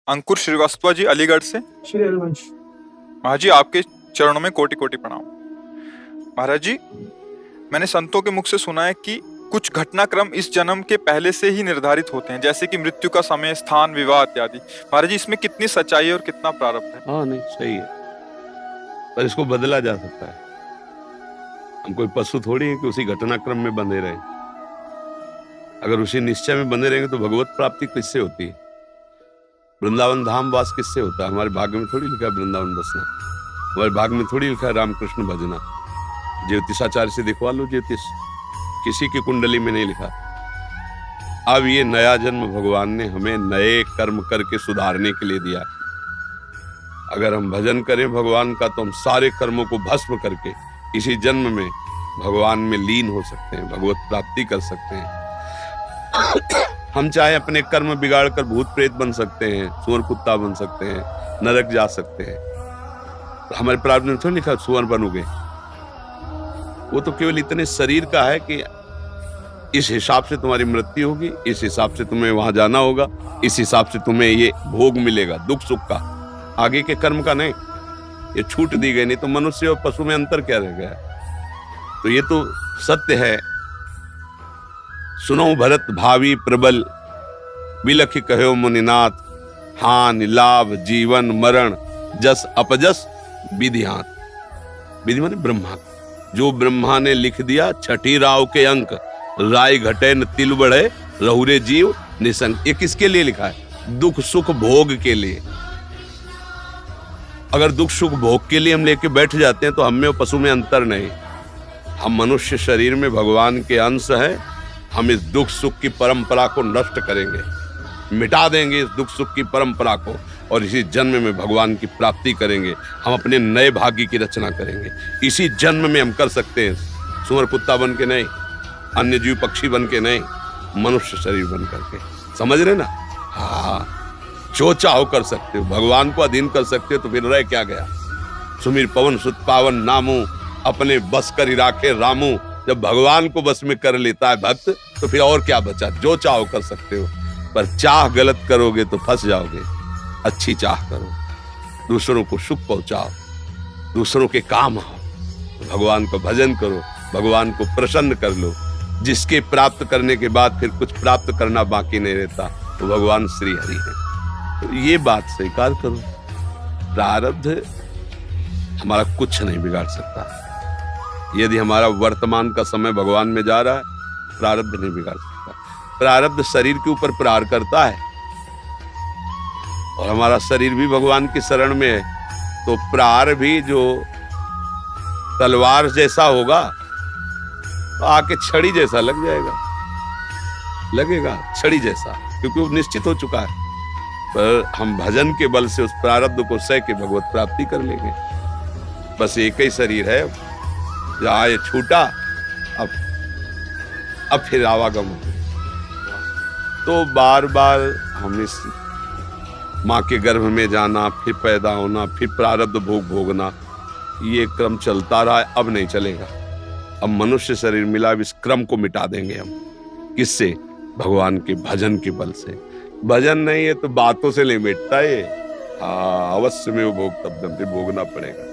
अंकुर श्रीवास्तव जी, अलीगढ़ से। श्री हरिवंश। महाराज जी, आपके चरणों में कोटि कोटि प्रणाम। महाराज जी, मैंने संतों के मुख से सुना है कि कुछ घटनाक्रम इस जन्म के पहले से ही निर्धारित होते हैं, जैसे कि मृत्यु का समय, स्थान, विवाह इत्यादि। महाराज जी, इसमें कितनी सच्चाई है और कितना प्रारब्ध है? हाँ, नहीं सही है, पर इसको बदला जा सकता है। हम कोई पशु थोड़ी है कि उसी घटनाक्रम में बंधे रहे। अगर उसी निश्चय में बंधे रहेंगे तो भगवत प्राप्ति किससे होती है? वृंदावन धाम वास किससे होता है? हमारे भाग्य में थोड़ी लिखा है वृंदावन बसना, हमारे भाग्य में थोड़ी लिखा है रामकृष्ण भजना। ज्योतिषाचार्य से दिखवा लो ज्योतिष, किसी की कुंडली में नहीं लिखा। अब ये नया जन्म भगवान ने हमें नए कर्म करके सुधारने के लिए दिया। अगर हम भजन करें भगवान का तो हम सारे कर्मों को भस्म करके इसी जन्म में भगवान में लीन हो सकते हैं, भगवत प्राप्ति कर सकते हैं। हम चाहे अपने कर्म बिगाड़ कर भूत प्रेत बन सकते हैं, सुअर कुत्ता बन सकते हैं, नरक जा सकते हैं। तो हमारे प्रारब्ध में थोड़ी लिखा सुअर बनोगे। वो तो केवल इतने शरीर का है कि इस हिसाब से तुम्हारी मृत्यु होगी, इस हिसाब से तुम्हें वहां जाना होगा, इस हिसाब से तुम्हें ये भोग मिलेगा, दुख सुख का। आगे के कर्म का नहीं, ये छूट दी गई। नहीं तो मनुष्य और पशु में अंतर क्या रह गया? तो ये तो सत्य है। सुनो भरत भावी प्रबल, बिलख कहो मुनिनाथ, हानि लाभ जीवन मरण, जस अपजस विधिहात। विधि माने ब्रह्मा। जो ब्रह्मा ने लिख दिया छठी राव के अंक, राय घटे न तिल बढ़े, रहुरे जीव निसंग। ये किसके लिए लिखा है? दुख सुख भोग के लिए। अगर दुख सुख भोग के लिए हम लेके बैठ जाते हैं तो हम में और पशु में अंतर नहीं। हम मनुष्य शरीर में भगवान के अंश हैं। हम इस दुख सुख की परंपरा को नष्ट करेंगे, मिटा देंगे इस दुख सुख की परंपरा को, और इसी जन्म में भगवान की प्राप्ति करेंगे। हम अपने नए भाग्य की रचना करेंगे। इसी जन्म में हम कर सकते हैं, सुअर कुत्ता बन के नहीं, अन्य जीव पक्षी बन के नहीं, मनुष्य शरीर बन करके। समझ रहे ना? हाँ, जो चाहो कर सकते हो, भगवान को अधीन कर सकते हो, तो फिर रह क्या गया? सुमिर पवन सुत पावन नामू, अपने बस कर ही राखे रामू। जब भगवान को बस में कर लेता है भक्त, तो फिर और क्या बचा? जो चाहो कर सकते हो, पर चाह गलत करोगे तो फंस जाओगे। अच्छी चाह करो, दूसरों को सुख पहुंचाओ, दूसरों के काम आओ, भगवान का भजन करो, भगवान को प्रसन्न कर लो। जिसके प्राप्त करने के बाद फिर कुछ प्राप्त करना बाकी नहीं रहता, तो भगवान श्री हरि है। तो ये बात स्वीकार करो। प्रारब्ध हमारा कुछ नहीं बिगाड़ सकता। यदि हमारा वर्तमान का समय भगवान में जा रहा है, प्रारब्ध नहीं बिगाड़ सकता। प्रारब्ध शरीर के ऊपर प्रहार करता है, और हमारा शरीर भी भगवान की शरण में है, तो प्रहार भी जो तलवार जैसा होगा, तो आके छड़ी जैसा लग जाएगा, लगेगा छड़ी जैसा, क्योंकि वो निश्चित हो चुका है। पर हम भजन के बल से उस प्रारब्ध को सह के भगवत प्राप्ति कर लेंगे। बस एक ही शरीर है, जहाँ ये छूटा, अब फिर आवागम हो। तो बार बार हम इस माँ के गर्भ में जाना, फिर पैदा होना, फिर प्रारब्ध भोग भोगना, ये क्रम चलता रहा है। अब नहीं चलेगा। अब मनुष्य शरीर मिला, अब इस क्रम को मिटा देंगे हम। किससे? भगवान के भजन के बल से। भजन नहीं है तो बातों से नहीं मिटता ये। हाँ, अवश्य में वो भोग तब फिर भोगना पड़ेगा।